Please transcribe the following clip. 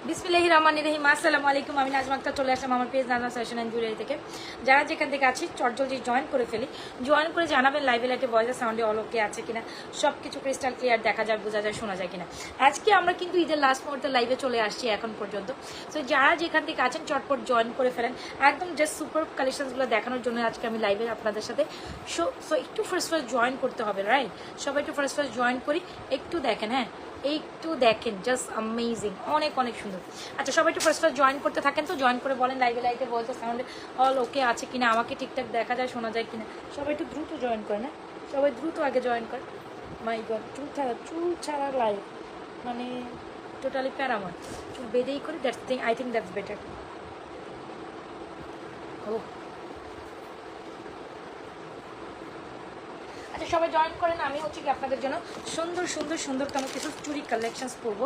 বিসমিল্লাহির রহমানির রহিম। আসসালামু আলাইকুম। আমি নাজমা আক্তার চলে আসলাম আমার page Nazma fashion and jewellery থেকে। যারা যেখান থেকে আছি চটজলদি জয়েন করে ফেলি, জয়েন করে জানাবেন লাইভে লাইটে ভয়েসের সাউন্ডে অল ওকে আছে কিনা, সব কিছু ক্রিস্টাল ক্লিয়ার দেখা যায়, বোঝা যায়, শোনা যায় কিনা। আজকে আমরা কিন্তু ঈদের লাস্ট মুহূর্তে লাইভে চলে আসছি এখন পর্যন্ত। সো যারা যেখান থেকে আছেন চটপট জয়েন করে ফেলেন, একদম জাস্ট সুপার কালেকশনসগুলো দেখানোর জন্য আজকে আমি লাইভে আপনাদের সাথে। সো একটু ফার্স্ট জয়েন করতে হবে, রাইট? সবাই একটু ফার্স্ট জয়েন করি, একটু দেখেন, হ্যাঁ একটু দেখেন, জাস্ট অ্যামেজিং, অনেক অনেক সুন্দর। আচ্ছা সবাই একটু ফার্স্ট জয়েন করতে থাকেন, তো জয়েন করে বলেন লাইভে লাইভে বলতে সাউন্ডে অল ওকে আছে কিনা, আমাকে ঠিকঠাক দেখা যায়, শোনা যায় কিনা। সবাই একটু দ্রুত জয়েন করেন, হ্যাঁ সবাই দ্রুত আগে জয়েন করেন। মাই গড, চুল ছাড়া লাইভ মানে টোটালি প্যারাময়, চুল বেঁধেই করি, that's thing, I think that's better. ও আচ্ছা সবাই জয়েন করেন। আমি হচ্ছে কি আপনাদের জন্য সুন্দর সুন্দর সুন্দরতম কিছু চুরি কালেকশনস পরবো।